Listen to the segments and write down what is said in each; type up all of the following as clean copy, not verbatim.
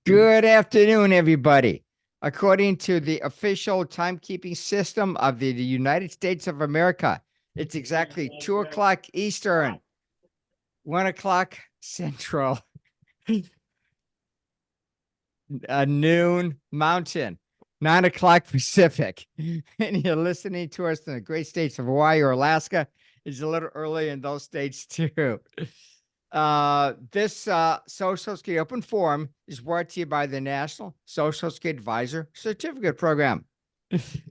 Good afternoon, everybody. According to the official timekeeping system of the United States of America, it's exactly 2 o'clock Eastern, 1 o'clock Central, noon Mountain, 9 o'clock Pacific. And you're listening to us in the great states of Hawaii or Alaska. It's a little early in those states too. This Social Security Open Forum is brought to you by the National Social Security Advisor Certificate Program.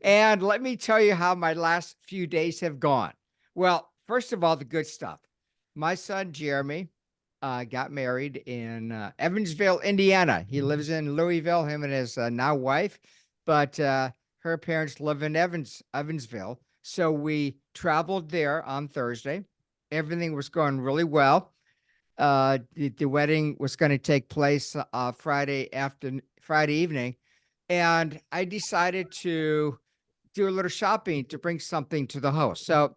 And let me tell you how my last few days have gone. Well, first of all, the good stuff. My son, Jeremy, got married in Evansville, Indiana. He lives in Louisville, him and his now wife, but her parents live in Evansville. So we traveled there on Thursday. Everything was going really well. The wedding was going to take place Friday evening, and I decided to do a little shopping to bring something to the host. So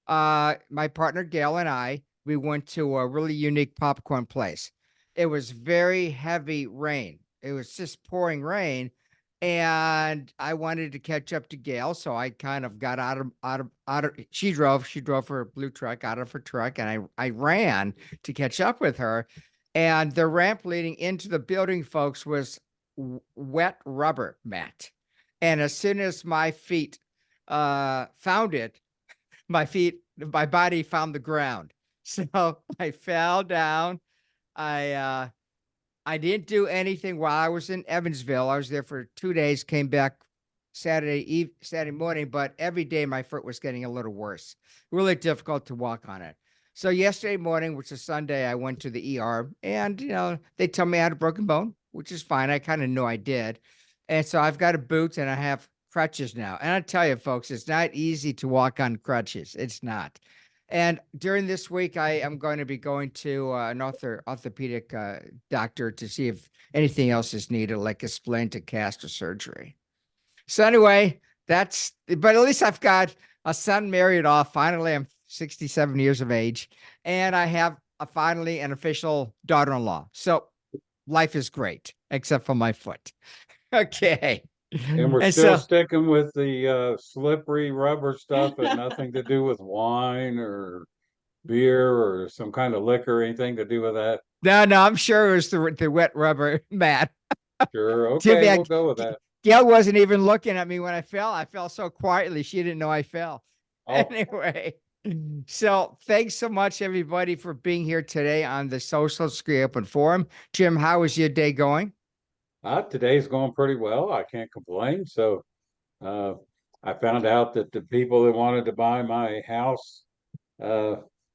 my partner Gail and we went to a really unique popcorn place. It was very heavy rain. It was just pouring rain, and I wanted to catch up to Gail, so I kind of got out of. She drove her blue truck out of her truck, and I ran to catch up with her. And the ramp leading into the building, folks, was wet rubber mat. And as soon as my feet found it, my body found the ground. So I fell down. I didn't do anything while I was in Evansville. I was there for 2 days, came back Saturday morning, but every day my foot was getting a little worse. Really difficult to walk on it. So yesterday morning, which is Sunday, I went to the ER, and they told me I had a broken bone, which is fine. I kind of knew I did. And so I've got a boot and I have crutches now. And I tell you, folks, it's not easy to walk on crutches. It's not. And during this week, I am going to be going to an orthopedic doctor to see if anything else is needed, like a splenic cast or surgery. So anyway, but at least I've got a son married off. Finally, I'm 67 years of age, and I have finally an official daughter-in-law. So life is great, except for my foot. Okay. And we're And still so, sticking with the slippery rubber stuff and nothing to do with wine or beer or some kind of liquor, anything to do with that. no, I'm sure it was the wet rubber mat. Sure. Too Okay, we'll bad go with that. Gail wasn't even looking at me when I fell. I fell so quietly, she didn't know I fell. Oh, Anyway, so thanks so much, everybody, for being here today on the Social Security Open Forum. Jim, how is your day going? today's going pretty well. I can't complain. So, uh, I found out that the people that wanted to buy my house, uh,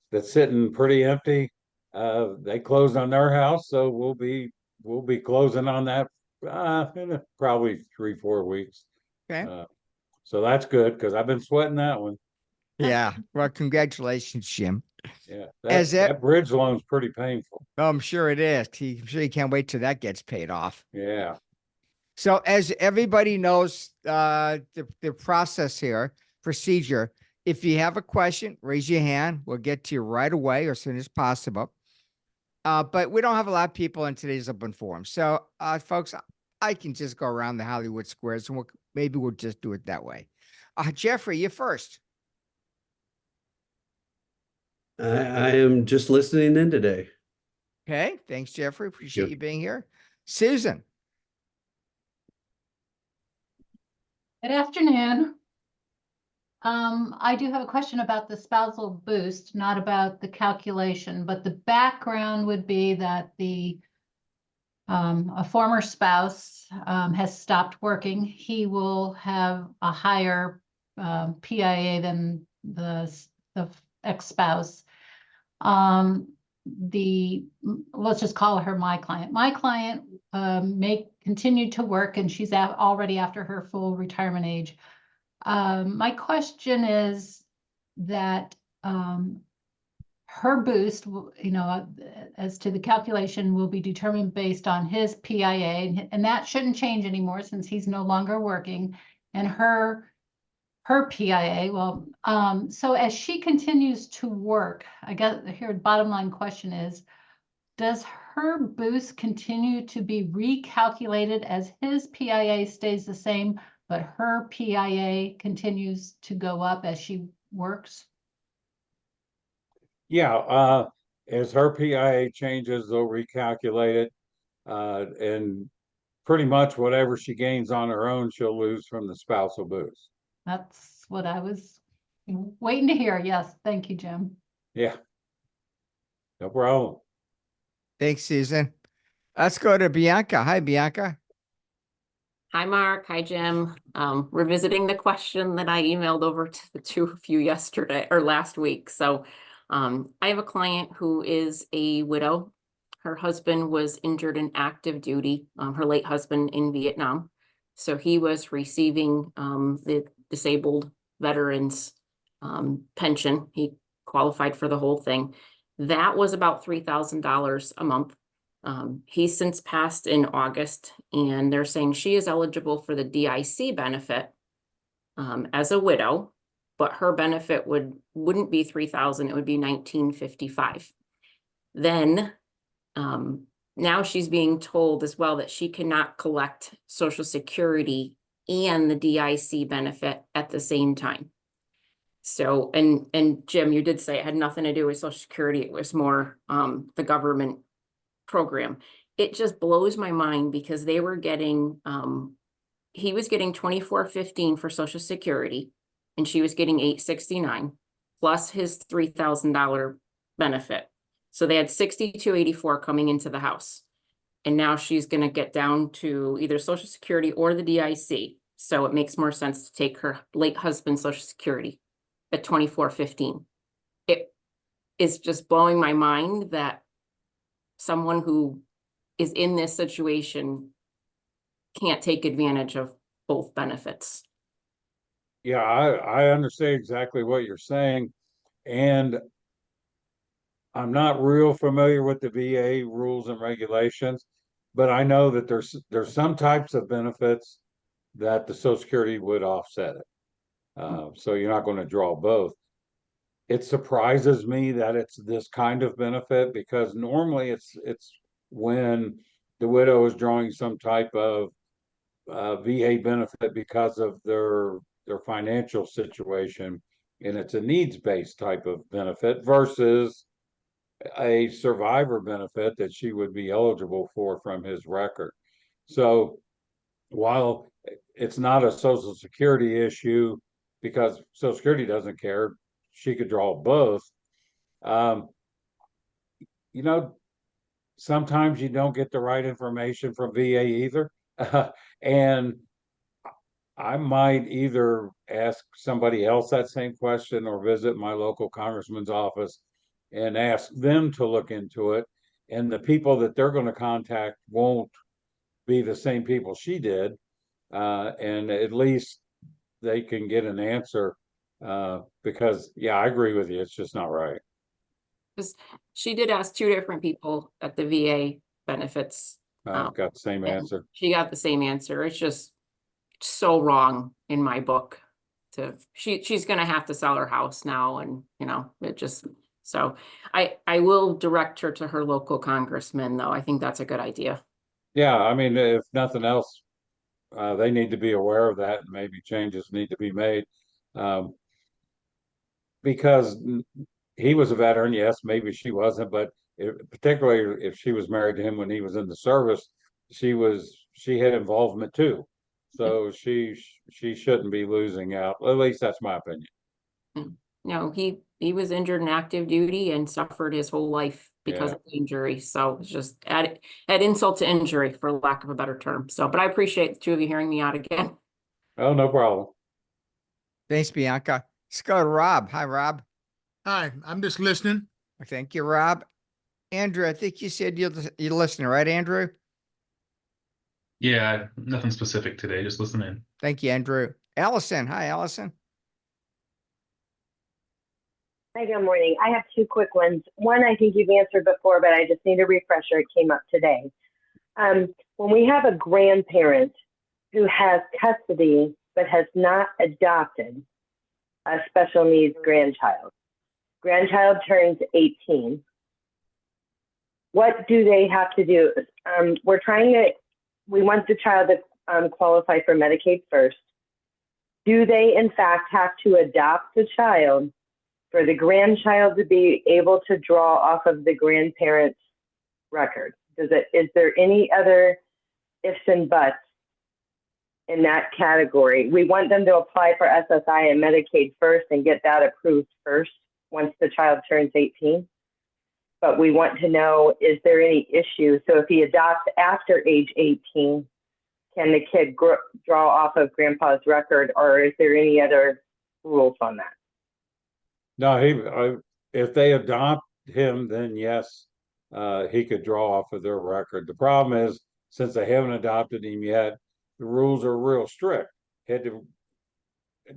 that's sitting pretty empty, they closed on their house. So we'll be closing on that, in probably 3, 4 weeks. Okay. Uh, so that's good because I've been sweating that one. Yeah. Well, congratulations, Jim. Yeah, As that it, that bridge loan's pretty painful. oh, I'm sure it is. I'm sure you can't wait till that gets paid off. Yeah. So, as everybody knows, the process here, procedure. If you have a question, raise your hand. We'll get to you right away or as soon as possible. But we don't have a lot of people in today's open forum. So, folks, I can just go around the Hollywood squares, and maybe we'll just do it that way. Jeffrey, you first. I am just listening in today. Okay. Thanks, Jeffrey. Appreciate you being here. Susan. Good afternoon. I do have a question about the spousal boost, not about the calculation, but the background would be that a former spouse has stopped working. He will have a higher PIA than the ex-spouse. Let's just call her my client. My client may continue to work, and she's already after her full retirement age. My question is that her boost, as to the calculation, will be determined based on his PIA, and that shouldn't change anymore since he's no longer working, and her PIA. Well, so as she continues to work, I guess here the bottom line question is, does her boost continue to be recalculated as his PIA stays the same, but her PIA continues to go up as she works? Yeah, as her PIA changes, they'll recalculate it. And pretty much whatever she gains on her own, she'll lose from the spousal boost. That's what I was waiting to hear. Yes, thank you, Jim. Yeah. No problem. Thanks, Susan. Let's go to Bianca. Hi, Bianca. Hi, Mark. Hi, Jim. Revisiting the question that I emailed over to the two of you yesterday or last week. So I have a client who is a widow. Her husband was injured in active duty, her late husband in Vietnam. So he was receiving the disabled veterans pension. He qualified for the whole thing. That was about $3,000 a month. He's since passed in August, and they're saying she is eligible for the DIC benefit as a widow, but her benefit wouldn't be $3,000, it would be $1,955. Then now she's being told as well that she cannot collect Social Security and the DIC benefit at the same time. So, and Jim, you did say it had nothing to do with Social Security, it was more the government program. It just blows my mind because they were getting he was getting $2,415 for Social Security and she was getting $869 plus his $3,000 benefit. So they had $6,284 coming into the house. And now she's going to get down to either Social Security or the DIC. So it makes more sense to take her late husband's Social Security at $2,415. It is just blowing my mind that someone who is in this situation can't take advantage of both benefits. Yeah, I understand exactly what you're saying. And I'm not real familiar with the VA rules and regulations, but I know that there's some types of benefits that the Social Security would offset it. So you're not going to draw both. It surprises me that it's this kind of benefit because normally it's when the widow is drawing some type of VA benefit because of their financial situation, and it's a needs-based type of benefit versus a survivor benefit that she would be eligible for from his record. So while it's not a Social Security issue because Social Security doesn't care, she could draw both. You know, sometimes you don't get the right information from VA either. And I might either ask somebody else that same question or visit my local congressman's office and ask them to look into it. And the people that they're going to contact won't be the same people she did. And at least they can get an answer because, yeah, I agree with you. It's just not right. Because she did ask two different people at the VA benefits. I've got the same and answer. She got the same answer. It's just so wrong in my book. She's gonna have to sell her house now, and it just, so I will direct her to her local congressman though. I think that's a good idea. Yeah, I mean, if nothing else, they need to be aware of that and maybe changes need to be made. Because he was a veteran, yes, maybe she wasn't, but particularly if she was married to him when he was in the service, she had involvement too. So she shouldn't be losing out. At least that's my opinion. No, he was injured in active duty and suffered his whole life because of the injury. So it's just add insult to injury, for lack of a better term. So, but I appreciate the two of you hearing me out again. Oh, no problem. Thanks, Bianca. Let's go to Rob. Hi, Rob. Hi, I'm just listening. Thank you, Rob. Andrew, I think you said you're listening, right, Andrew? Yeah, nothing specific today, just listening. Thank you, Andrew. Allison. Hi, Allison. Hi, good morning. I have two quick ones. One I think you've answered before, but I just need a refresher. It came up today. When we have a grandparent who has custody but has not adopted a special needs grandchild turns 18. what do they have to do? We want the child to qualify for Medicaid first. Do they in fact have to adopt the child for the grandchild to be able to draw off of the grandparent's record? Is there any other ifs and buts in that category? We want them to apply for SSI and Medicaid first and get that approved first once the child turns 18. But we want to know, is there any issue? So if he adopts after age 18, can the kid draw off of grandpa's record, or is there any other rules on that? No, if they adopt him, then yes, he could draw off of their record. The problem is, since they haven't adopted him yet, the rules are real strict. Had to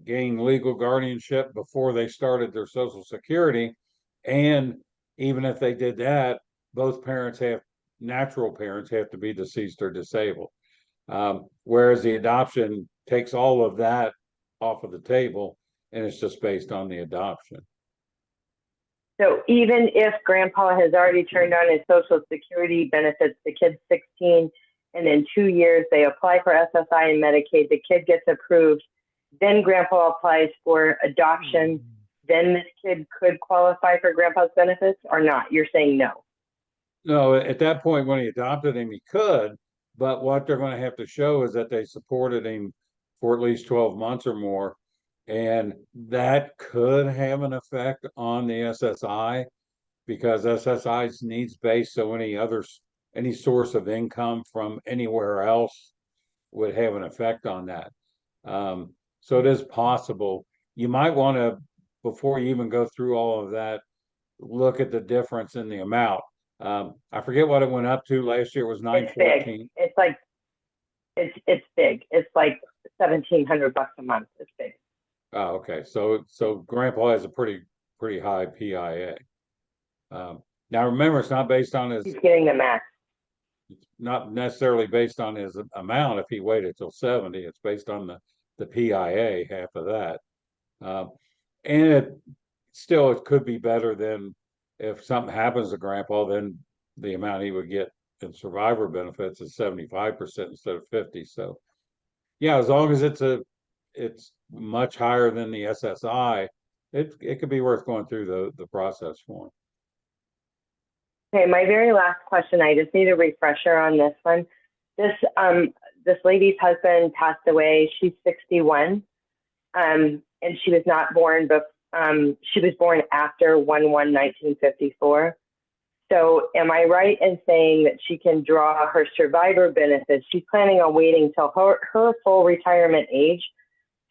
gain legal guardianship before they started their Social Security, and even if they did that, both natural parents have to be deceased or disabled. Whereas the adoption takes all of that off of the table, and it's just based on the adoption. So even if grandpa has already turned on his Social Security benefits, the kid's 16, and in 2 years they apply for SSI and Medicaid, the kid gets approved, then grandpa applies for adoption, then this kid could qualify for grandpa's benefits or not? You're saying no? No, at that point when he adopted him, he could, but what they're going to have to show is that they supported him for at least 12 months or more. And that could have an effect on the SSI, because SSI is needs based. So any source of income from anywhere else would have an effect on that. So it is possible. You might want to, before you even go through all of that, look at the difference in the amount. I forget what it went up to last year. It was $914. It's like, it's big. It's like $1,700 a month. It's big. Oh, okay. So grandpa has a pretty high PIA. Now remember, it's not based on his, He's getting the max. it's not necessarily based on his amount. If he waited till 70, it's based on the PIA, half of that. And it could be better than if something happens to grandpa, then the amount he would get in survivor benefits is 75% instead of 50. So yeah, as long as it's much higher than the SSI, it could be worth going through the process for him. Okay, my very last question, I just need a refresher on this one. This lady's husband passed away. She's 61, and she was not born, but she was born after 1/1/1954. So am I right in saying that she can draw her survivor benefits? She's planning on waiting till her full retirement age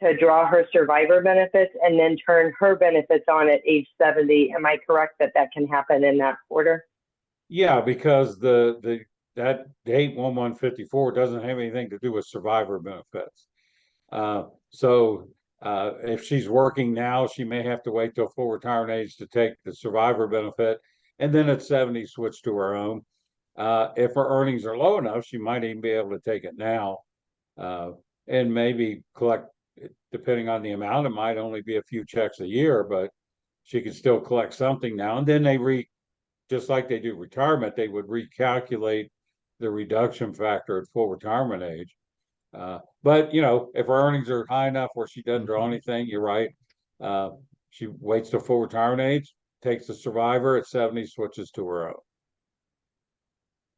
to draw her survivor benefits and then turn her benefits on at age 70. Am I correct that can happen in that order? Yeah, because that date 1/1/54 doesn't have anything to do with survivor benefits. So if she's working now, she may have to wait till full retirement age to take the survivor benefit, and then at 70 switch to her own. If her earnings are low enough, she might even be able to take it now, and maybe collect, depending on the amount. It might only be a few checks a year, but she could still collect something now. And then just like they do retirement, they would recalculate the reduction factor at full retirement age. But if her earnings are high enough where she doesn't draw anything, you're right. She waits till full retirement age, takes the survivor at 70, switches to her own.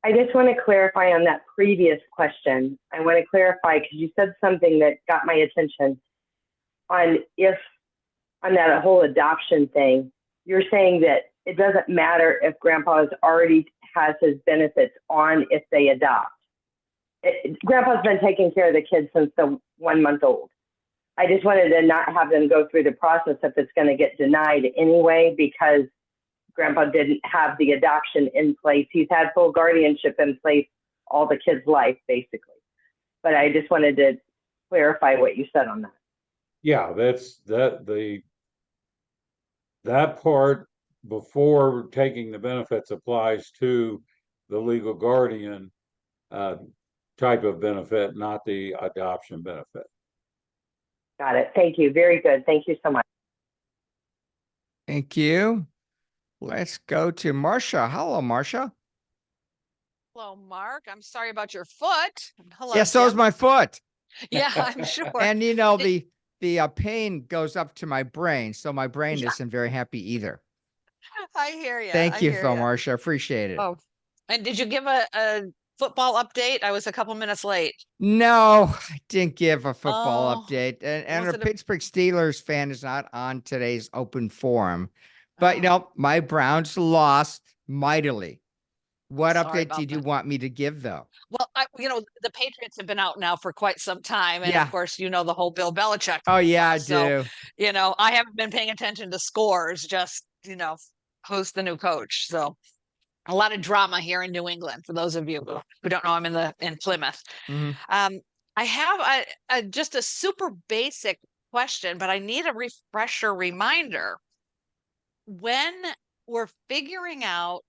I just want to clarify on that previous question. I want to clarify because you said something that got my attention on that whole adoption thing. You're saying that it doesn't matter if grandpa already has his benefits on if they adopt. Grandpa's been taking care of the kids since the 1 month old. I just wanted to not have them go through the process if it's going to get denied anyway, because grandpa didn't have the adoption in place. He's had full guardianship in place all the kids' life, basically. But I just wanted to clarify what you said on that. Yeah, that part before taking the benefits applies to the legal guardian type of benefit, not the adoption benefit. Got it. Thank you. Very good. Thank you so much. Thank you. Let's go to Marcia. Hello, Marcia. Hello, Mark. I'm sorry about your foot. Hello, Yeah, so is Jim. my foot. Yeah, I'm sure. And you know, Did- the pain goes up to my brain, so my brain Yeah. isn't very happy either. I hear you. Thank I you, hear Phil ya. Marcia. Appreciate it. Oh, and did you give a football update? I was a couple minutes late. No, I didn't give a football Oh, update. And was a it a? Pittsburgh Steelers fan is not on today's open forum. But you Oh, know, my Browns lost mightily. What sorry update about did you that. want me to give though? Well, the Patriots have been out now for quite some time, and of Yeah. course, the whole Bill Belichick. Oh yeah, I So, do. I haven't been paying attention to scores, just who's the new coach. So, a lot of drama here in New England. For those of you who don't know, I'm in Plymouth. Mhm. I have just a super basic question, but I need a refresher reminder. When we're figuring out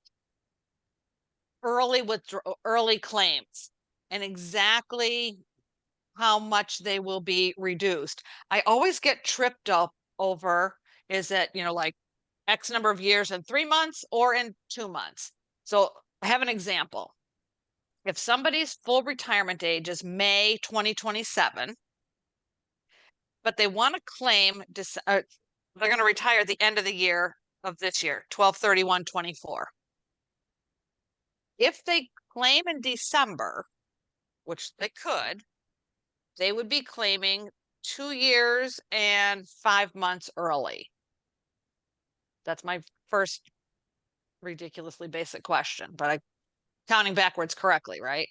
early claims and exactly how much they will be reduced, I always get tripped up over, is it, like X number of years in 3 months or in 2 months? So I have an example. If somebody's full retirement age is May 2027, but they want to claim they're going to retire at the end of the year of this year, 12/31/24. If they claim in December, which they could, they would be claiming 2 years and 5 months early. That's my first ridiculously basic question, but I'm counting backwards correctly, right?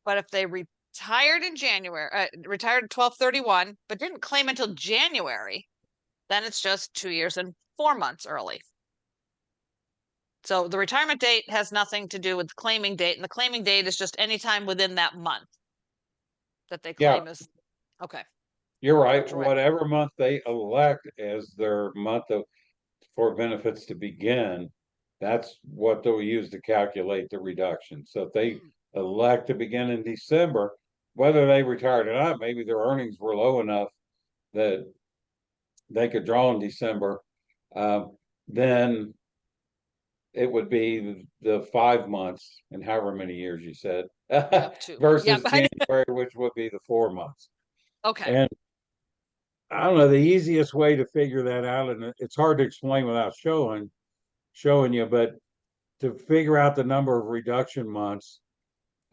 But if they retired in January, retired 12/31, but didn't claim until January, then it's just 2 years and 4 months early. So the retirement date has nothing to do with the claiming date, and the claiming date is just any time within that month that they Yeah. claim is okay. You're right. Gotcha, right. Whatever month they elect as their month for benefits to begin, that's what they'll use to calculate the reduction. So if they elect to begin in December, whether they retired or not, maybe their earnings were low enough that they could draw in December, then it would be the 5 months and however many years you said versus January, which would be the 4 months. Okay. And I don't know, the easiest way to figure that out, and it's hard to explain without showing you, but to figure out the number of reduction months,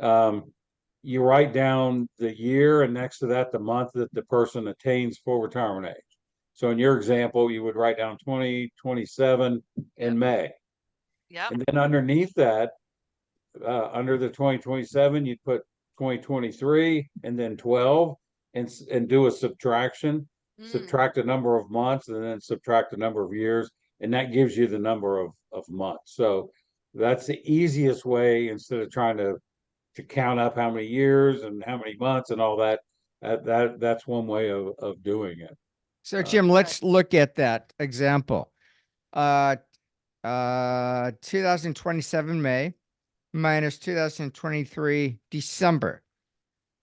you write down the year and next to that, the month that the person attains full retirement age. So in your example, you would write down 2027 in May. Yeah. And then underneath that, under the 2027, you'd put 2023 and then 12 and do a subtraction. Subtract the number of months and then subtract the number of years, and that gives you the number of months. So that's the easiest way, instead of trying to count up how many years and how many months and all that. That's one way of doing it. So Jim, let's look at that example. 2027 May minus 2023 December.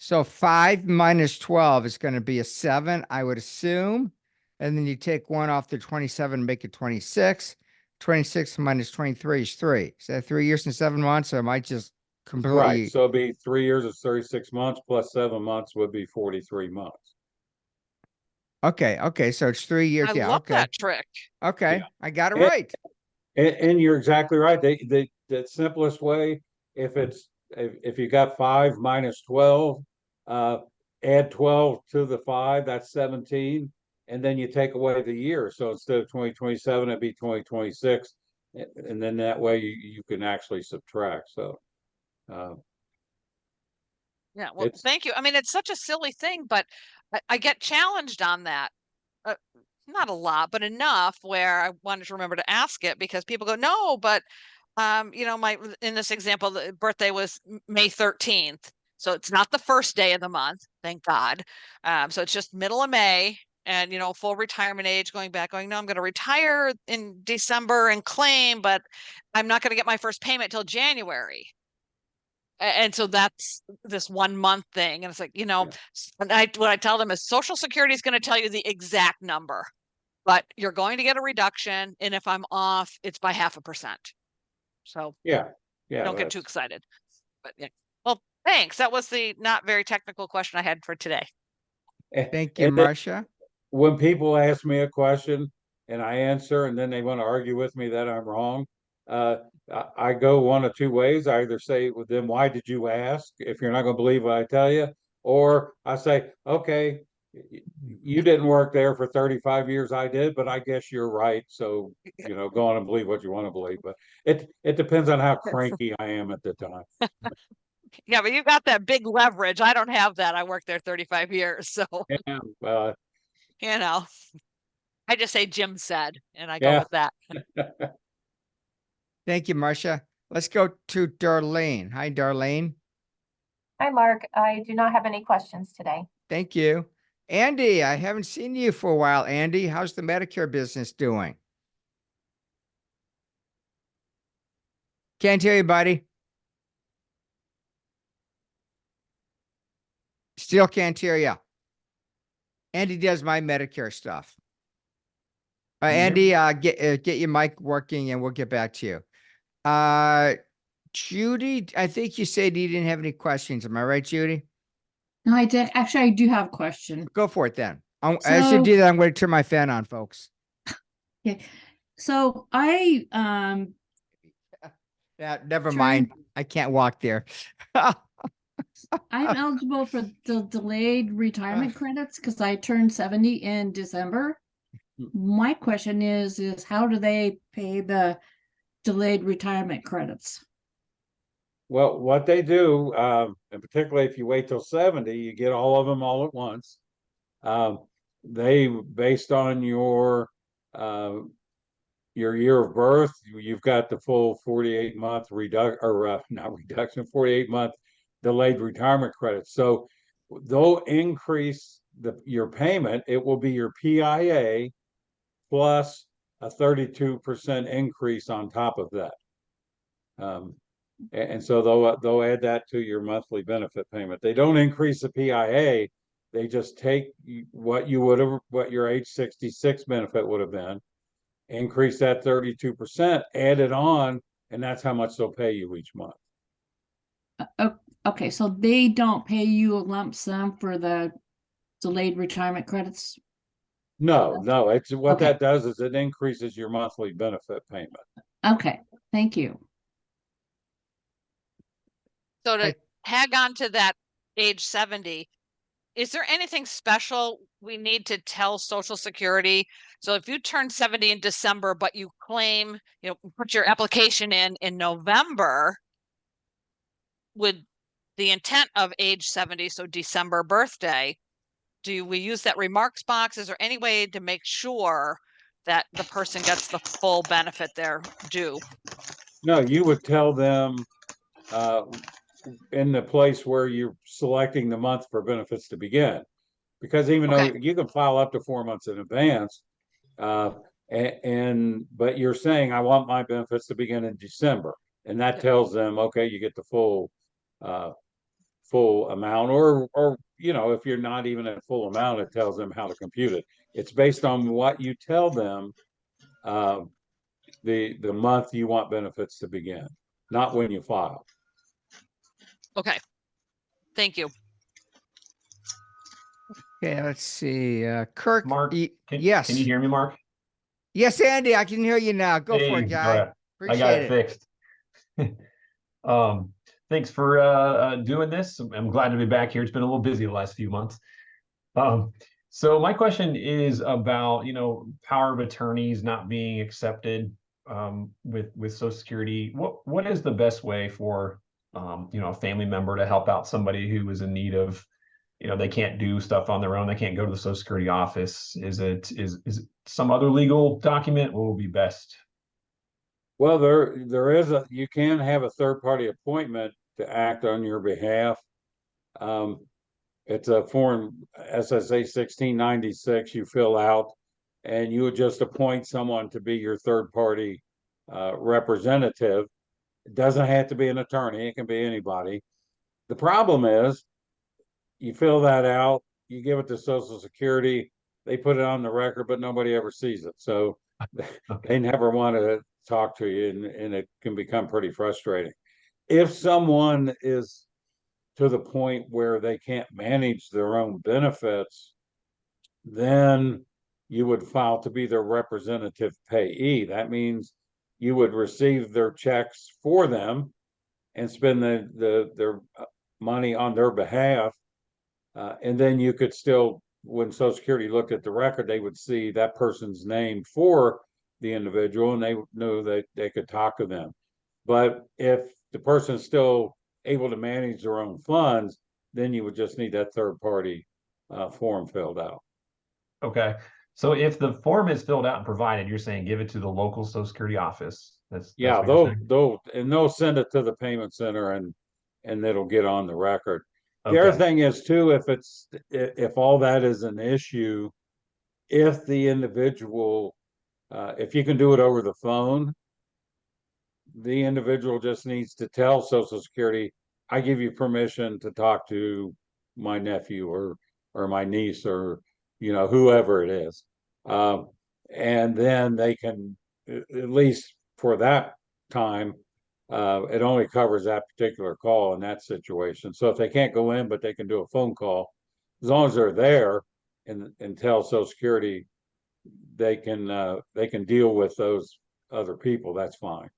So 5 minus 12 is going to be a 7, I would assume. And then you take 1 off the 27 and make it 26. 26 minus 23 is 3. Is that 3 years and 7 months? Or am I just completely... Right. So it'd be 3 years is 36 months plus 7 months would be 43 months. Okay. Okay. So it's 3 years. I Yeah. love Okay. that trick. Okay. Yeah. I got it right. And you're exactly right. The simplest way, if you got 5 minus 12, add 12 to the 5, that's 17, and then you take away the year. So instead of 2027, it'd be 2026, and then that way you can actually subtract. So Yeah. Well, thank you. I mean, it's such a silly thing, but I get challenged on that. Not a lot, but enough where I wanted to remember to ask it, because people go, no, but in this example, the birthday was May 13th. So it's not the first day of the month, thank God. So it's just middle of May, and full retirement age, going, no, I'm going to retire in December and claim, but I'm not going to get my first payment till January. And so that's this 1 month thing. And it's like, and what I tell them is Social Security is going to tell you the exact number, but you're going to get a reduction. And if I'm off, it's by 0.5%. So yeah. Yeah, Don't get too that's- excited. But yeah. Well, thanks. That was the not very technical question I had for today. Thank you, and then Marcia. when people ask me a question and I answer, and then they want to argue with me that I'm wrong, I go one of two ways. I either say, well, then why did you ask if you're not going to believe what I tell you? Or I say, okay, you didn't work there for 35 years. I did, but I guess you're right. So, go on and believe what you want to believe. But it depends on how cranky I am at the time. Yeah, but you got that big leverage. I don't have that. I worked there 35 years. So, Yeah, I just say Jim said, and I go yeah. with that. Thank you, Marcia. Let's go to Darlene. Hi, Darlene. Hi, Mark. I do not have any questions today. Thank you. Andy, I haven't seen you for a while. Andy, how's the Medicare business doing? Can't hear you, buddy. Still can't hear you. Andy does my Medicare stuff. you hear Andy, get your mic working and we'll get back to you. Judy, I think you said you didn't have any questions. Am I right, Judy? No, I did. Actually, I do have a question. Go for it then. As you So- do that, I'm going to turn my fan on, folks. Okay. So I Yeah, never mind. I can't walk there. I'm eligible for the delayed retirement credits because I turned 70 in December. My question is how do they pay the delayed retirement credits? Well, what they do, and particularly if you wait till 70, you get all of them all at once. They, based on your year of birth, you've got the full 48-month not reduction, 48-month delayed retirement credit. So they'll increase your payment. It will be your PIA plus a 32% increase on top of that. And so they'll add that to your monthly benefit payment. They don't increase the PIA. They just take what your age 66 benefit would have been, increase that 32%, add it on, and that's how much they'll pay you each month. Okay, so they don't pay you a lump sum for the delayed retirement credits? No, it's what Okay. that does is it increases your monthly benefit payment. Okay, thank you. So to Right. tag on to that age 70, is there anything special we need to tell Social Security? So if you turn 70 in December, but you claim, put your application in November, with the intent of age 70, so December birthday, do we use that remarks box? Is there any way to make sure that the person gets the full benefit they're due? No, you would tell them in the place where you're selecting the month for benefits to begin. Because even though you can file up to 4 months in advance, but you're saying, I want my benefits to begin in December. And that tells them, okay, you get the full amount, or if you're not even at full amount, it tells them how to compute it. It's based on what you tell them the month you want benefits to begin, not when you file. Okay. Thank you. Okay, let's see. Kirk. Mark, yes. Can you hear me, Mark? Yes, Andy, I can hear you now. Go for Hey, it, guy. I got Appreciate it fixed. Thanks for doing this. I'm glad to be back here. It's been a little busy the last few months. So my question is about, power of attorneys not being accepted with Social Security. What is the best way for a family member to help out somebody who is in need of, they can't do stuff on their own. They can't go to the Social Security office. Is it some other legal document? What will be best? Well, there is you can have a third-party appointment to act on your behalf. It's a form SSA 1696 you fill out, and you would just appoint someone to be your third-party representative. It doesn't have to be an attorney. It can be anybody. The problem is you fill that out, you give it to Social Security, they put it on the record, but nobody ever sees it. So they never want to talk to you, and it can become pretty frustrating. if someone is to the point where they can't manage their own benefits, then you would file to be their representative payee. That means you would receive their checks for them and spend their money on their behalf. And then you could still, when Social Security looked at the record, they would see that person's name for the individual and they knew that they could talk to them. But if the person's still able to manage their own funds, then you would just need that third party form filled out. Okay. So if the form is filled out and provided, you're saying give it to the local Social Security office. That's Yeah, what you're saying? they'll send it to the payment center and it'll get on the record. The other Okay. thing is too, if all that is an issue, if the individual, if you can do it over the phone, the individual just needs to tell Social Security, I give you permission to talk to my nephew or my niece or, whoever it is. And then they can, at least for that time, it only covers that particular call in that situation. So if they can't go in, but they can do a phone call, as long as they're there and tell Social Security they can deal with those other people, that's fine.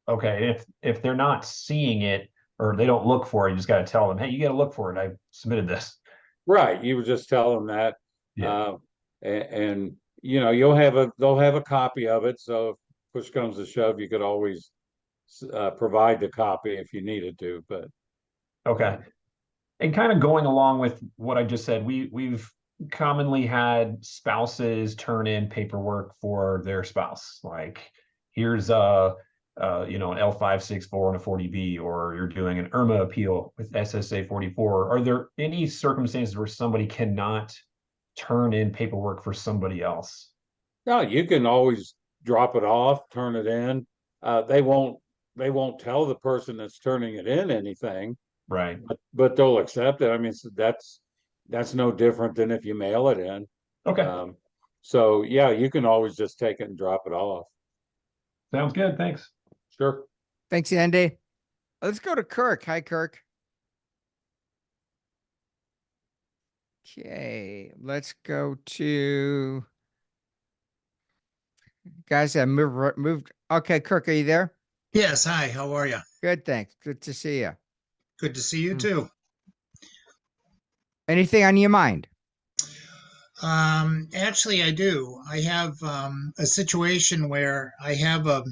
Okay. If they're not seeing it or they don't look for it, you just got to tell them, hey, you got to look for it. I submitted this. Right. You would just tell them that. Yeah. And they'll have a copy of it. So if push comes to shove, you could always provide the copy if you needed to, but. Okay. And kind of going along with what I just said, we've commonly had spouses turn in paperwork for their spouse. Like here's an L564 and a 40B, or you're doing an IRMA appeal with SSA 44. Are there any circumstances where somebody cannot turn in paperwork for somebody else? No, you can always drop it off, turn it in. They won't tell the person that's turning it in anything. Right. But they'll accept it. I mean, so that's no different than if you mail it in. Okay. So yeah, you can always just take it and drop it off. Sounds good. Thanks. Sure. Thanks, Andy. Let's go to Kirk. Hi, Kirk. Okay, let's go to guys that moved. Okay, Kirk, are you there? Yes, hi, how are you? Good, thanks. Good to see you. Good to see you too. Anything on your mind? Actually, I do. I have a situation where I have a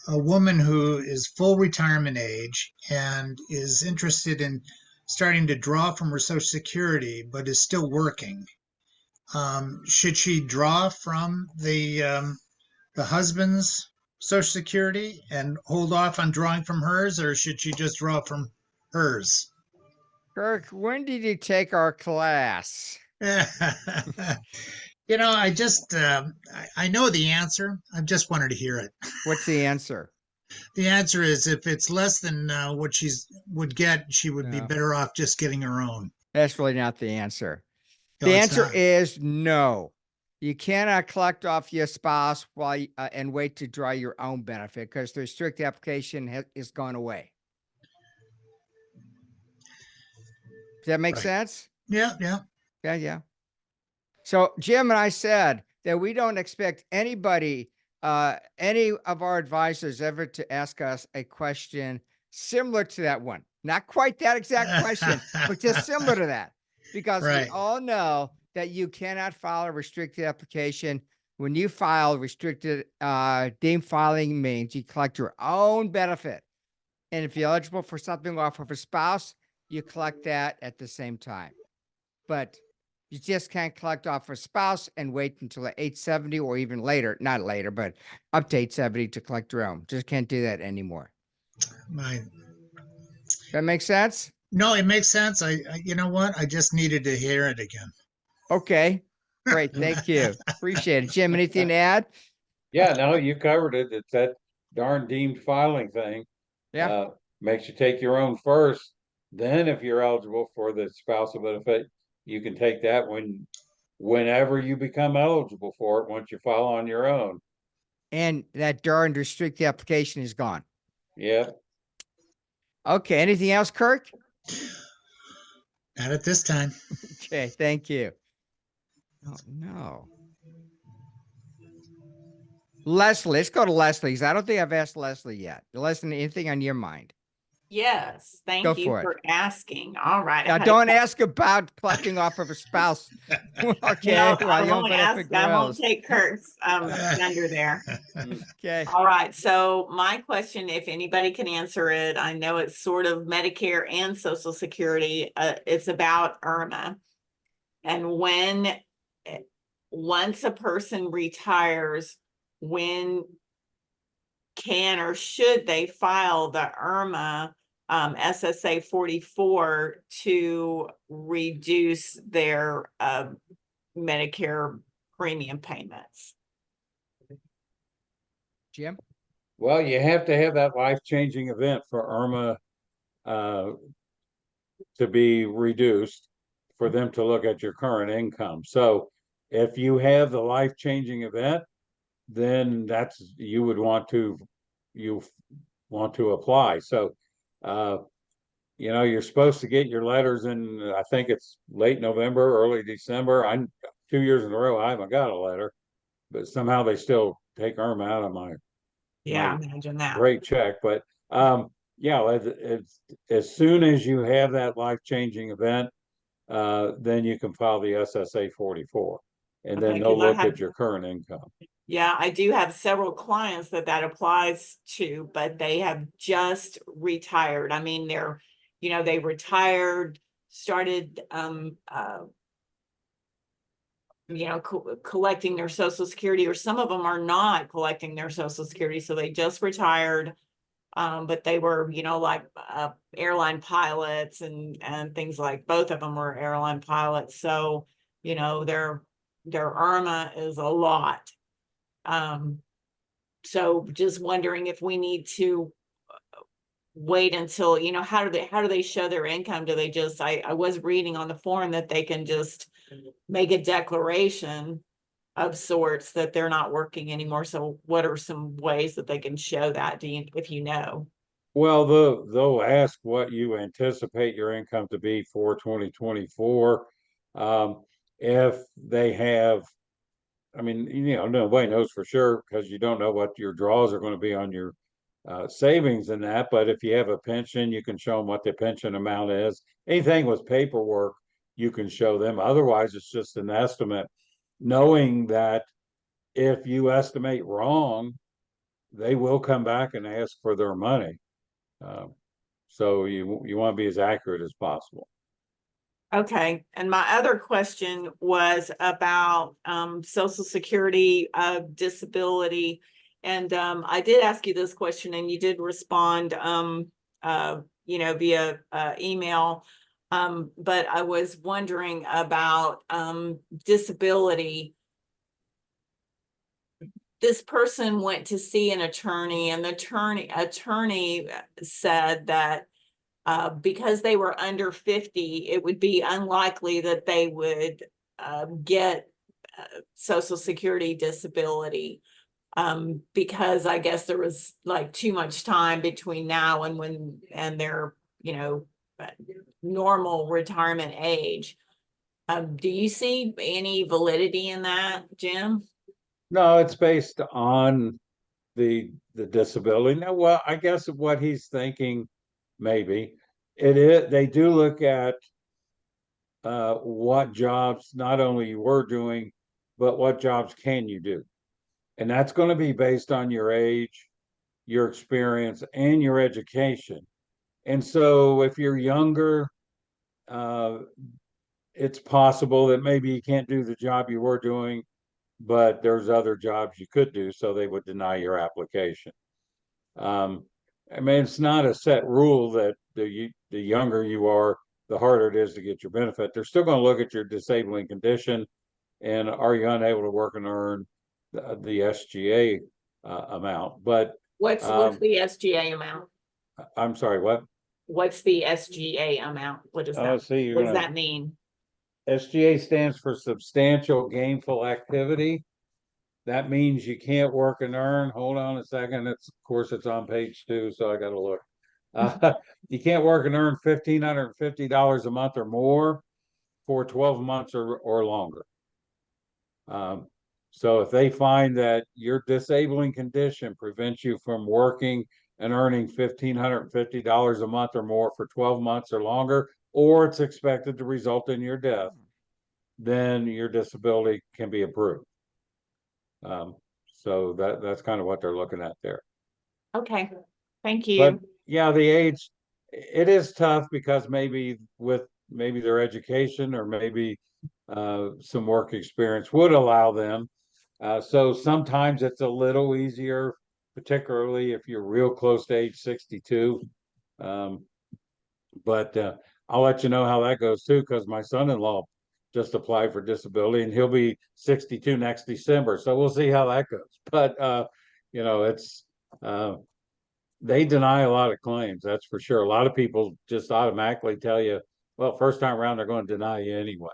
woman who is full retirement age and is interested in starting to draw from her Social Security, but is still working. Should she draw from the husband's Social Security and hold off on drawing from hers, or should she just draw from hers? Kirk, when did you take our class? I just I know the answer. I just wanted to hear it. What's the answer? The answer is if it's less than what would get, she would be better off just getting her own. That's really not the answer. No, The it's answer not. is no. You cannot collect off your spouse while and wait to draw your own benefit because the restricted application is gone away. Does that make Right. sense? Yeah. Yeah. So Jim and I said that we don't expect anybody, any of our advisors ever to ask us a question similar to that one. Not quite that exact question, but just similar to that. Because Right. we all know that you cannot file a restricted application. When you file restricted, deemed filing means you collect your own benefit. And if you're eligible for something off of a spouse, you collect that at the same time. But you just can't collect off a spouse and wait until the 870 or even later, not later, but up to 870 to collect your own. Just can't do that anymore. Right. That makes sense? No, it makes sense. You know what? I just needed to hear it again. Okay. Great. Thank you. Appreciate it. Jim, anything to add? Yeah, no, you covered it. It's that darn deemed filing thing. Yeah. Makes you take your own first. Then if you're eligible for the spousal benefit, you can take that whenever you become eligible for it, once you file on your own. And that darn restricted application is gone. Yeah. Okay, anything else, Kirk? Not at this time. Okay, thank you. Oh, no. Leslie, let's go to Leslie, 'cause I don't think I've asked Leslie yet. Leslie, anything on your mind? Yes, Go thank you for it. for asking. All right. I Now, had a don't ask about collecting off of a spouse. Okay, No, I while you won't open up the ask, I won't grills. take Kurt's thunder there. Okay, All right, so my question, if anybody can answer it, I know it's sort of Medicare and Social Security, it's about IRMA. And when, once a person retires, when can or should they file the IRMA SSA 44 to reduce their Medicare premium payments? Jim? Well, you have to have that life-changing event for IRMA to be reduced for them to look at your current income. So if you have the life-changing event, then that's, you want to apply. So, you know, you're supposed to get your letters in, I think it's late November, early December. I'm 2 years in a row, I haven't got a letter, but somehow they still take IRMA out of my Yeah, Right. imagine that. great check. But yeah, it's as soon as you have that life-changing event, then you can file the SSA 44, and then Okay, they'll 'cause I look had- at your current income. Yeah, I do have several clients that applies to, but they have just retired. I mean, they're, you know, they retired, started, you know, collecting their Social Security, or some of them are not collecting their Social Security, so they just retired. But they were, you know, like airline pilots and things, like both of them were airline pilots. So, you know, their IRMA is a lot. So just wondering if we need to wait until, you know, how do they show their income? Do they just, I was reading on the form that they can just make a declaration of sorts that they're not working anymore. So what are some ways that they can show that? If you know? Well, they'll ask what you anticipate your income to be for 2024. If they have, I mean, you know, nobody knows for sure because you don't know what your draws are going to be on your savings and that. But if you have a pension, you can show them what the pension amount is. Anything with paperwork, you can show them. Otherwise, it's just an estimate, knowing that if you estimate wrong, they will come back and ask for their money. So you want to be as accurate as possible. Okay, and my other question was about Social Security disability. And I did ask you this question and you did respond you know, via email. But I was wondering about disability. This person went to see an attorney, and the attorney said that because they were under 50, it would be unlikely that they would get Social Security disability, because I guess there was like too much time between now and when their, you know, normal retirement age. Do you see any validity in that, Jim? No, it's based on the disability. Now, well, I guess what he's thinking, maybe it is, they do look at what jobs not only you were doing, but what jobs can you do. And that's going to be based on your age, your experience, and your education. And so if you're younger, it's possible that maybe you can't do the job you were doing, but there's other jobs you could do, so they would deny your application. I mean, it's not a set rule that the younger you are, the harder it is to get your benefit. They're still going to look at your disabling condition and are you unable to work and earn the SGA amount. But what's the SGA amount? I'm sorry, what? What's the SGA amount? What does that, See, what does that mean? SGA stands for substantial gainful activity. that means you can't work and earn. Hold on a second. It's, of course, it's on page 2, so I gotta look. You can't work and earn $1,550 a month or more for 12 months or longer. So if they find that your disabling condition prevents you from working and earning $1,550 a month or more for 12 months or longer, or it's expected to result in your death, then your disability can be approved. So that's kind of what they're looking at there. Okay, thank But you. yeah, the age, it is tough because maybe with maybe their education or maybe some work experience would allow them. So sometimes it's a little easier, particularly if you're real close to age 62. But I'll let you know how that goes too, because my son-in-law just applied for disability and he'll be 62 next December. So we'll see how that goes. But you know, it's they deny a lot of claims, that's for sure. A lot of people just automatically tell you, well, first time around, they're going to deny you anyway.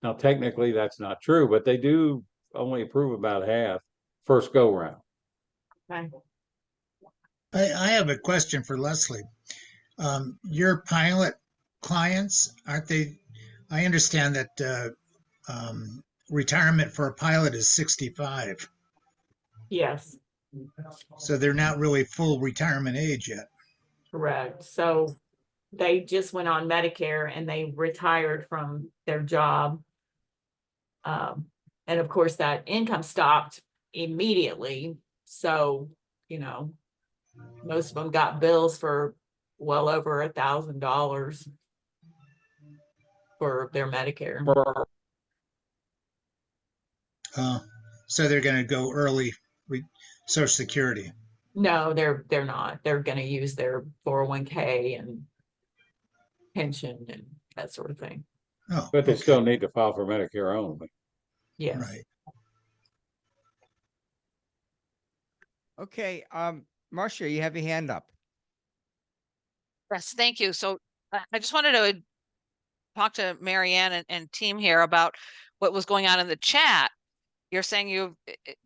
Now, technically, that's not true, but they do only approve about half first go round. Okay. I have a question for Leslie. Your pilot clients, aren't they? I understand that retirement for a pilot is 65. Yes, So they're not really full retirement age yet. correct. So they just went on Medicare and they retired from their job. And of course, that income stopped immediately. So, you know, most of them got bills for well over $1,000 for their Medicare. So they're going to go early Social Security. No, they're not. They're going to use their 401k and pension and that sort of thing. Oh, But they okay. still need to file for Medicare only. Yes. Right. Okay, Marcia, you have your hand up. Yes, thank you. So I just wanted to talk to Marianne and team here about what was going on in the chat. You're saying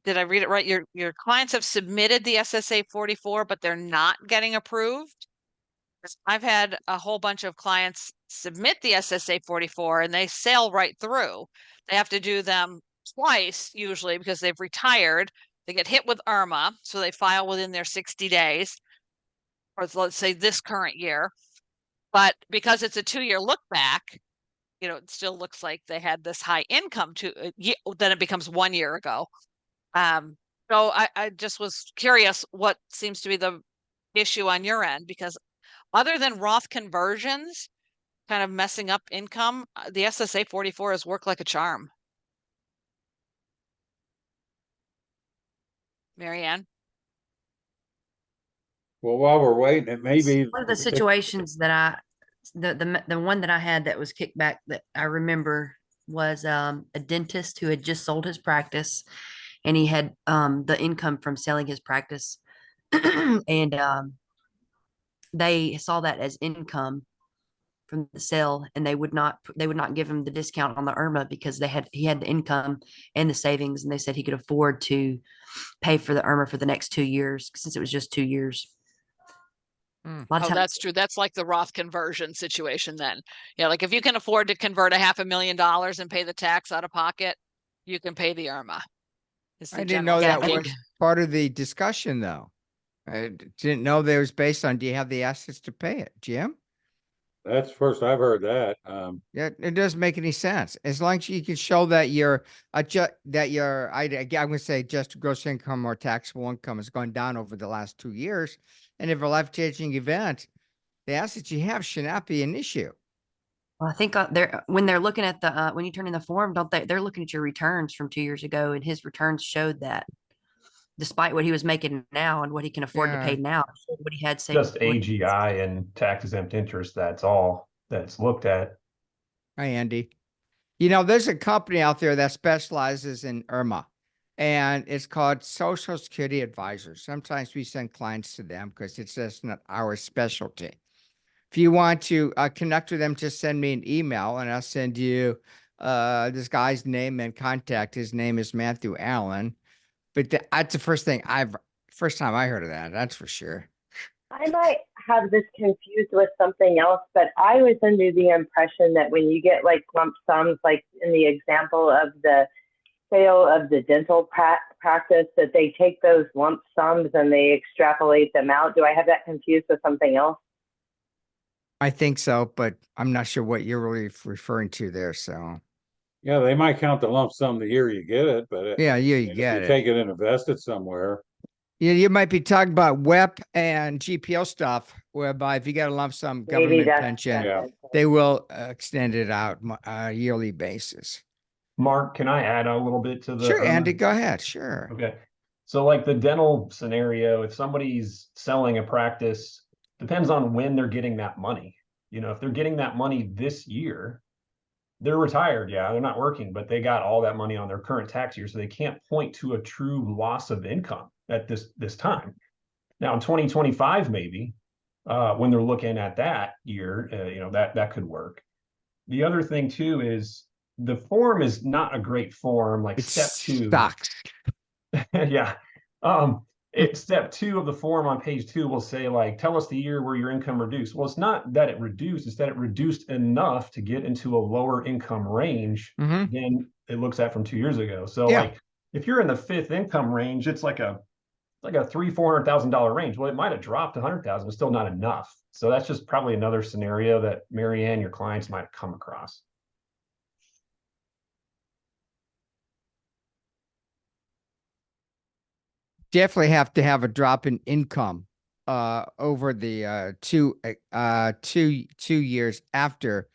did I read it right? Your clients have submitted the SSA 44, but they're not getting approved. I've had a whole bunch of clients submit the SSA 44 and they sail right through. They have to do them twice usually because they've retired. They get hit with IRMA, so they file within their 60 days, or let's say this current year. But because it's a 2-year look back, you know, it still looks like they had this high income then it becomes 1 year ago. So I just was curious what seems to be the issue on your end, because other than Roth conversions kind of messing up income, the SSA 44 has worked like a charm. Marianne? Well, while we're waiting, it may be One of the situations that the one that I had that was kicked back that I remember was a dentist who had just sold his practice, and he had the income from selling his practice, and they saw that as income from the sale, and they would not give him the discount on the IRMA because he had the income and the savings, and they said he could afford to pay for the IRMA for the next 2 years since it was just 2 years. Oh, times- that's true. That's like the Roth conversion situation then. Yeah, like if you can afford to convert $500,000 and pay the tax out of pocket, you can pay the IRMA. I didn't know Yeah, that I was think- part of the discussion, though. I didn't know there was based on, do you have the assets to pay it, Jim? that's first I've heard that. Yeah, it doesn't make any sense. As long as you can show that I'm going to say just gross income or taxable income has gone down over the last 2 years. And if a life-changing event, the assets you have should not be an issue. Well, I think when they're looking at when you turn in the form, they're looking at your returns from 2 years ago, and his returns showed that despite what he was making now and what he can afford to pay now, what he had saved. Just AGI and tax exempt interest, that's all that's looked at. Hi, Andy. You know, there's a company out there that specializes in IRMA, and it's called Social Security Advisors. Sometimes we send clients to them because it's just not our specialty. If you want to connect with them, just send me an email and I'll send you this guy's name and contact. His name is Matthew Allen. But that's the first time I heard of that. That's for sure. I might have this confused with something else, but I was under the impression that when you get like lump sums, like in the example of the sale of the dental practice, that they take those lump sums and they extrapolate them out. Do I have that confused with something else? I think so, but I'm not sure what you're really referring to there. So Yeah, they might count the lump sum the year you get it, but yeah, you if get you it. take it and invest it somewhere. Yeah, you might be talking about WEP and GPO stuff, whereby if you get a lump sum government pension, Yeah. they will extend it out yearly basis. Mark, can I add a little bit to the? Sure, Andy, go ahead. Sure. Okay. So like the dental scenario, if somebody's selling a practice, depends on when they're getting that money. You know, if they're getting that money this year, they're retired. Yeah, they're not working, but they got all that money on their current tax year. So they can't point to a true loss of income at this time. Now in 2025, maybe, when they're looking at that year, you know, that could work. The other thing too is the form is not a great form, like step 2. Sucks. Yeah. Step 2 of the form on page 2 will say, like, tell us the year where your income reduced. Well, it's not that it reduced, it's that it reduced enough to get into a lower income range than it looks at from 2 years ago. So like if you're in the 5th income range, it's like a $300,000-$400,000 range. Well, it might have dropped 100,000, but still not enough. So that's just probably another scenario that Mary Ann, your clients might come across. Definitely have to have a drop in income over the 2 years after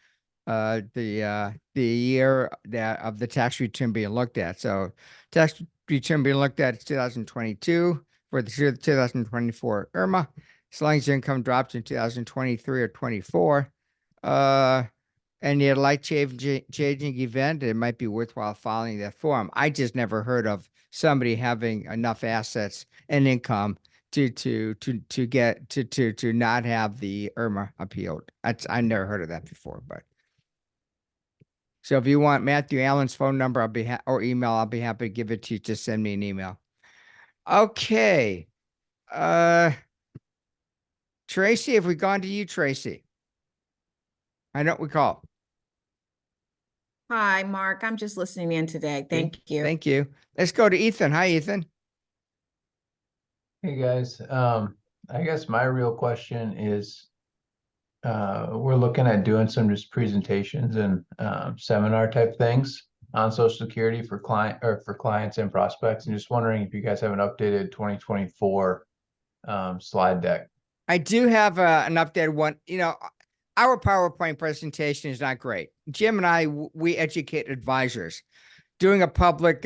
the year of the tax return being looked at. So tax return being looked at is 2022 for the 2024 IRMA. As long as your income drops in 2023 or 24, and you had a light changing event, it might be worthwhile filing that form. I just never heard of somebody having enough assets and income to not have the IRMA appealed. I never heard of that before, but. So if you want Matthew Allen's phone number, or email, I'll be happy to give it to you. Just send me an email. Okay. Tracy, have we gone to you, Tracy? I don't recall. Hi, Mark. I'm just listening in today. Thank you. Thank you. Let's go to Ethan. Hi, Ethan. Hey guys. I guess my real question is, we're looking at doing some just presentations and seminar type things on Social Security for clients and prospects, and just wondering if you guys have an updated 2024 slide deck. I do have an updated one. You know, our PowerPoint presentation is not great. Jim and I, we educate advisors. Doing a public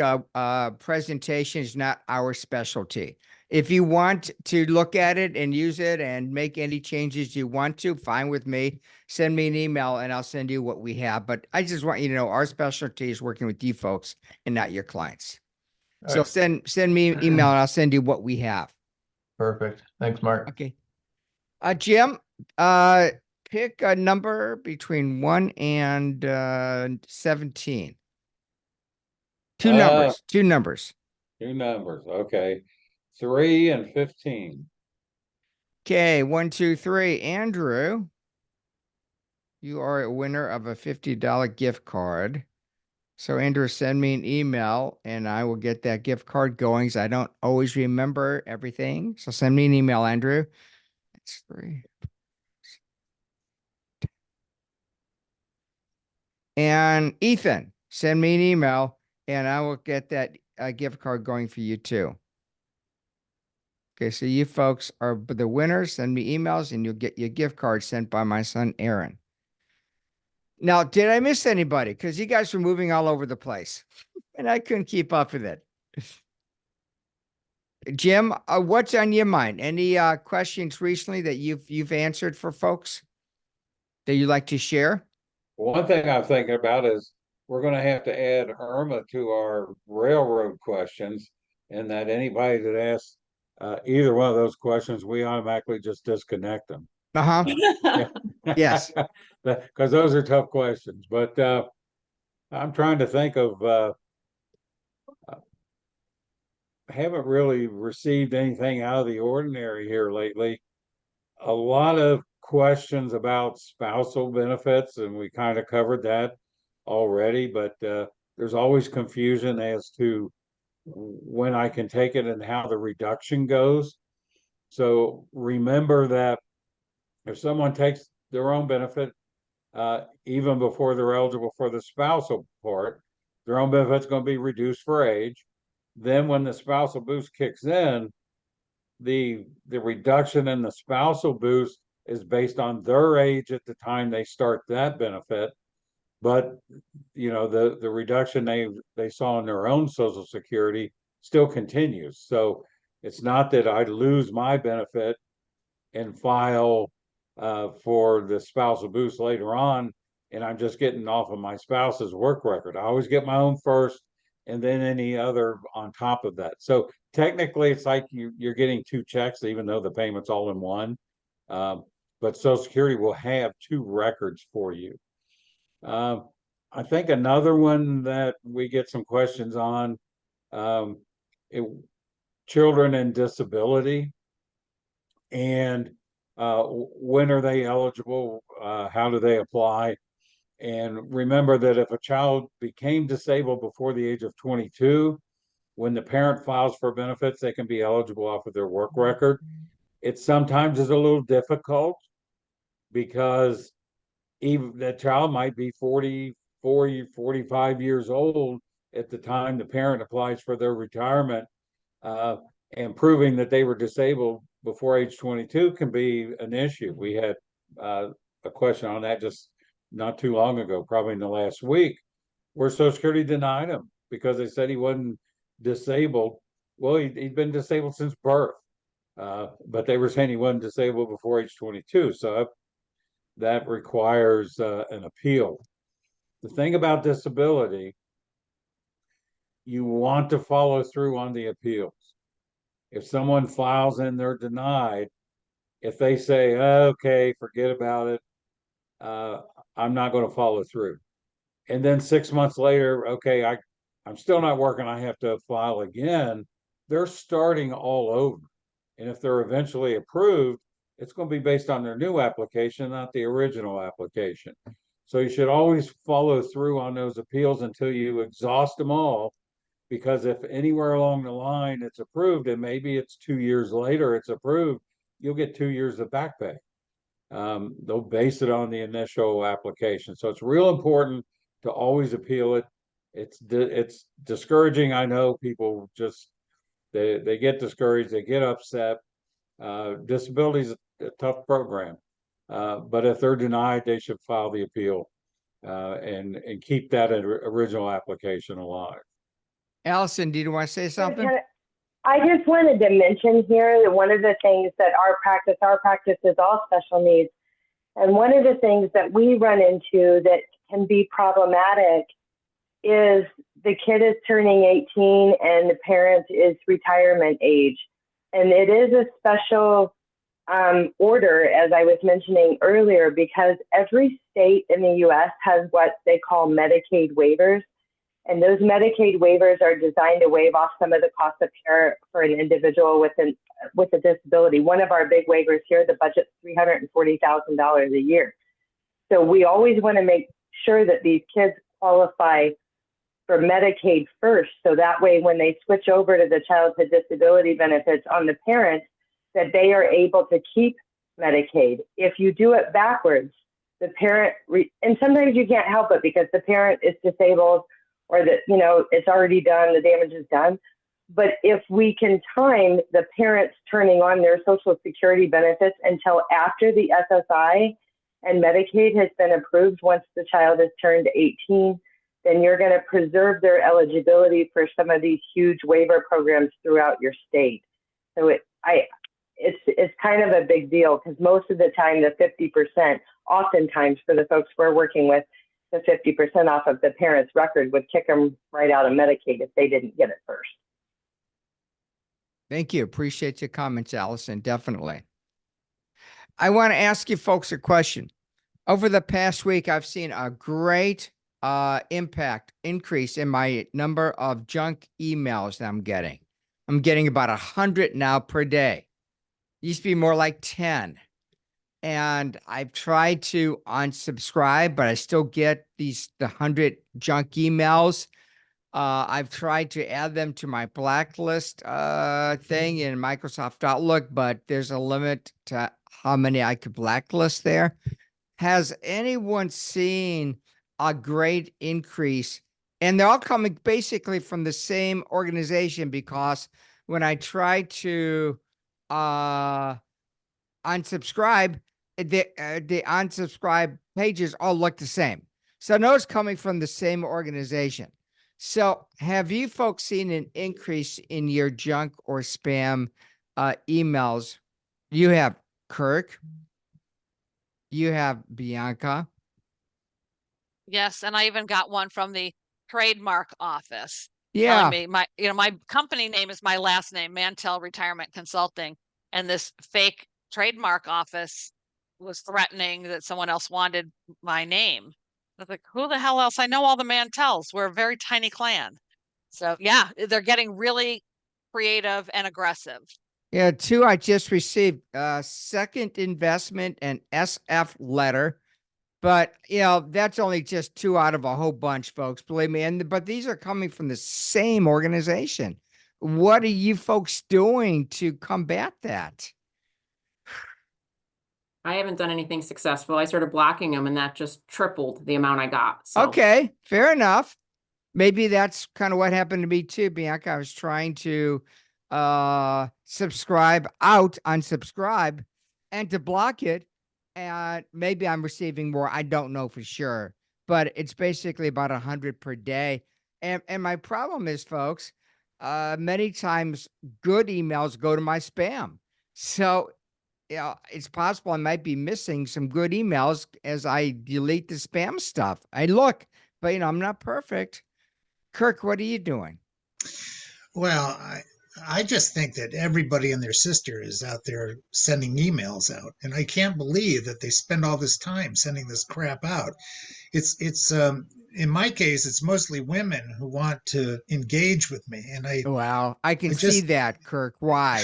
presentation is not our specialty. If you want to look at it and use it and make any changes you want to, fine with me. Send me an email and I'll send you what we have. But I just want you to know our specialty is working with you folks and not your clients. So send me an email and I'll send you what we have. Perfect. Thanks, Mark. Okay. Jim, pick a number between 1 and 17. Two numbers. Two numbers. Okay. 3 and 15. Okay. 1, 2, 3. Andrew, you are a winner of a $50 gift card. So Andrew, send me an email and I will get that gift card going. So I don't always remember everything. So send me an email, Andrew. It's 3. And Ethan, send me an email and I will get that gift card going for you too. Okay, so you folks are the winners. Send me emails and you'll get your gift card sent by my son, Aaron. Now, did I miss anybody? Because you guys were moving all over the place and I couldn't keep up with it. Jim, what's on your mind? Any questions recently that you've answered for folks that you'd like to share? One thing I'm thinking about is we're going to have to add IRMA to our railroad questions, and that anybody that asks either one of those questions, we automatically just disconnect them. Yes. Because those are tough questions. But I'm trying to think of haven't really received anything out of the ordinary here lately. A lot of questions about spousal benefits, and we kind of covered that already, but there's always confusion as to when I can take it and how the reduction goes. So remember that if someone takes their own benefit, even before they're eligible for the spousal part, their own benefit's going to be reduced for age. Then when the spousal boost kicks in, the reduction in the spousal boost is based on their age at the time they start that benefit. But you know, the reduction they saw in their own Social Security still continues. So it's not that I lose my benefit and file for the spousal boost later on, and I'm just getting off of my spouse's work record. I always get my own first, and then any other on top of that. So technically, it's like you're getting two checks, even though the payment's all in one. But Social Security will have two records for you. I think another one that we get some questions on, children and disability, and when are they eligible? How do they apply? And remember that if a child became disabled before the age of 22, when the parent files for benefits, they can be eligible off of their work record. It sometimes is a little difficult because even that child might be 45 years old at the time the parent applies for their retirement, and proving that they were disabled before age 22 can be an issue. We had a question on that just not too long ago, probably in the last week, where Social Security denied him because they said he wasn't disabled. Well, he'd been disabled since birth, but they were saying he wasn't disabled before age 22. So that requires an appeal. The thing about disability, you want to follow through on the appeals. If someone files and they're denied, if they say, okay, forget about it, I'm not going to follow through. And then 6 months later, okay, I'm still not working, I have to file again. They're starting all over. And if they're eventually approved, it's going to be based on their new application, not the original application. So you should always follow through on those appeals until you exhaust them all, because if anywhere along the line it's approved, and maybe it's 2 years later it's approved, you'll get 2 years of back pay. They'll base it on the initial application. So it's real important to always appeal it. It's discouraging. I know people just, they get discouraged, they get upset. Disability is a tough program, but if they're denied, they should file the appeal and keep that original application alive. Allison, do you want to say something? I just wanted to mention here that one of the things that our practice is all special needs. And one of the things that we run into that can be problematic is the kid is turning 18 and the parent is retirement age. And it is a special order, as I was mentioning earlier, because every state in the US has what they call Medicaid waivers. And those Medicaid waivers are designed to waive off some of the cost of care for an individual with a disability. One of our big waivers here, the budget's $340,000 a year. So we always want to make sure that these kids qualify for Medicaid first. So that way, when they switch over to the childhood disability benefits on the parents, that they are able to keep Medicaid. If you do it backwards, the parent, and sometimes you can't help it because the parent is disabled, or that, you know, it's already done, the damage is done. But if we can time the parents turning on their Social Security benefits until after the SSI and Medicaid has been approved once the child has turned 18, then you're going to preserve their eligibility for some of these huge waiver programs throughout your state. So it's kind of a big deal, because most of the time the 50%, oftentimes for the folks we're working with, the 50% off of the parent's record would kick them right out of Medicaid if they didn't get it first. Thank you. Appreciate your comments, Allison. Definitely. I want to ask you folks a question. Over the past week, I've seen a great increase in my number of junk emails that I'm getting. I'm getting about 100 now per day. Used to be more like 10. And I've tried to unsubscribe, but I still get the 100 junk emails. I've tried to add them to my blacklist thing in Microsoft Outlook, but there's a limit to how many I could blacklist there. Has anyone seen a great increase? And they're all coming basically from the same organization, because when I try to unsubscribe, the unsubscribe pages all look the same. So I know it's coming from the same organization. So have you folks seen an increase in your junk or spam emails? You have Kirk. You have Bianca. Yes, and I even got one from the trademark office. Yeah. Telling me my company name is my last name, Mantell Retirement Consulting, and this fake trademark office was threatening that someone else wanted my name. I was like, who the hell else? I know all the Mantells. We're a very tiny clan. So yeah, they're getting really creative and aggressive. Yeah, 2 I just received. Second Investment and SF letter. But, that's only just 2 out of a whole bunch, folks, believe me. But these are coming from the same organization. What are you folks doing to combat that? I haven't done anything successful. I started blocking them and that just tripled the amount I got. So Okay, fair enough. Maybe that's kind of what happened to me too, Bianca. I was trying to unsubscribe, and to block it. And maybe I'm receiving more. I don't know for sure, but it's basically about 100 per day. And my problem is, folks, many times good emails go to my spam. So, it's possible I might be missing some good emails as I delete the spam stuff. I look, but I'm not perfect. Kirk, what are you doing? Well, I just think that everybody and their sister is out there sending emails out, and I can't believe that they spend all this time sending this crap out. It's in my case, it's mostly women who want to engage with me, and Wow, I can see just that, Kirk. Why?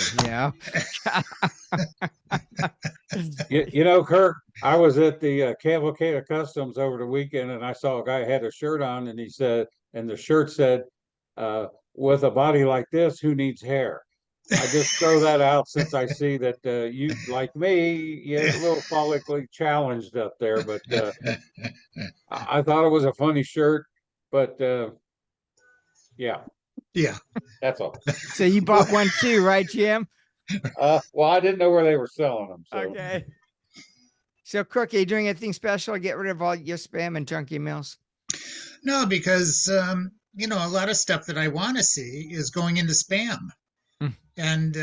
Kirk, I was at the Cavalcade of Customs over the weekend, and I saw a guy had a shirt on, and the shirt said, with a body like this, who needs hair? I just throw that out since I see that you, like me, you're a little follically challenged up there. But I thought it was a funny shirt. But yeah, that's all. So you bought one too, right, Jim? Well, I didn't know where they were selling them. So. Okay. So, Kirk, are you doing anything special to get rid of all your spam and junk emails? No, because a lot of stuff that I want to see is going into spam. And,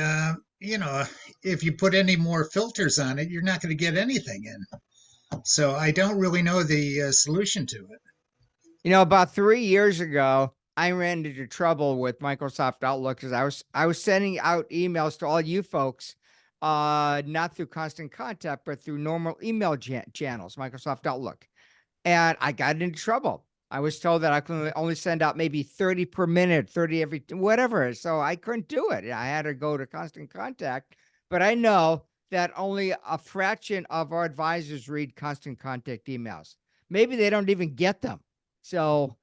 if you put any more filters on it, you're not going to get anything in. So I don't really know the solution to it. About 3 years ago, I ran into trouble with Microsoft Outlook because I was sending out emails to all you folks, not through Constant Contact, but through normal email channels, Microsoft Outlook. And I got into trouble. I was told that I could only send out maybe 30 per minute, 30 every, whatever. So I couldn't do it. I had to go to Constant Contact. But I know that only a fraction of our advisors read Constant Contact emails. Maybe they don't even get them. So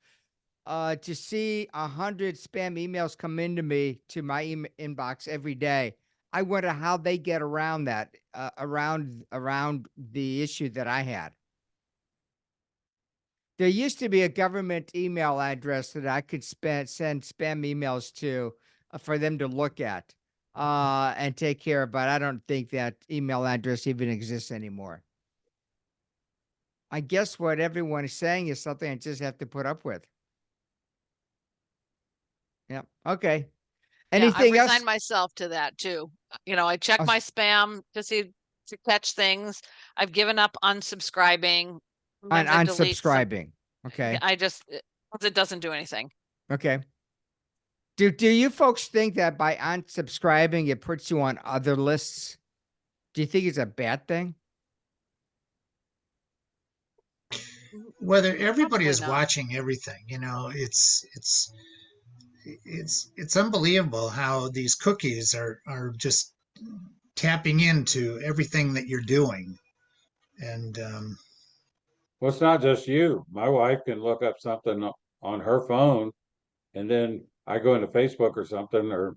to see 100 spam emails come into me to my inbox every day, I wonder how they get around that, around the issue that I had. There used to be a government email address that I could send spam emails to for them to look at and take care of, but I don't think that email address even exists anymore. I guess what everyone is saying is something I just have to put up with. Yeah. Okay. Anything I else? resigned myself to that too. I check my spam to catch things. I've given up unsubscribing. On Sometimes I delete some- unsubscribing. Okay. It doesn't do anything. Okay. Do you folks think that by unsubscribing, it puts you on other lists? Do you think it's a bad thing? Whether everybody Probably is not. watching everything, it's unbelievable how these cookies are just tapping into everything that you're doing. And Well, it's not just you. My wife can look up something on her phone, and then I go into Facebook or something, or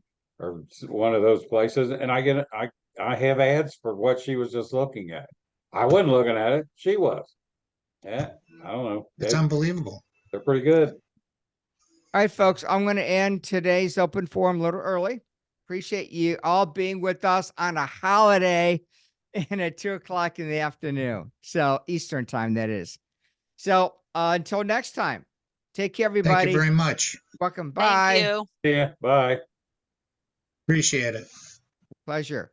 one of those places, and I have ads for what she was just looking at. I wasn't looking at it; she was. Yeah, I don't know. it's unbelievable. They're pretty good. All right, folks, I'm going to end today's open forum a little early. Appreciate you all being with us on a holiday and at 2:00 in the afternoon. So Eastern time, that is. So until next time, take care, everybody. Thank you very much. Welcome. Bye. Thank you. Yeah, bye. Appreciate it. Pleasure.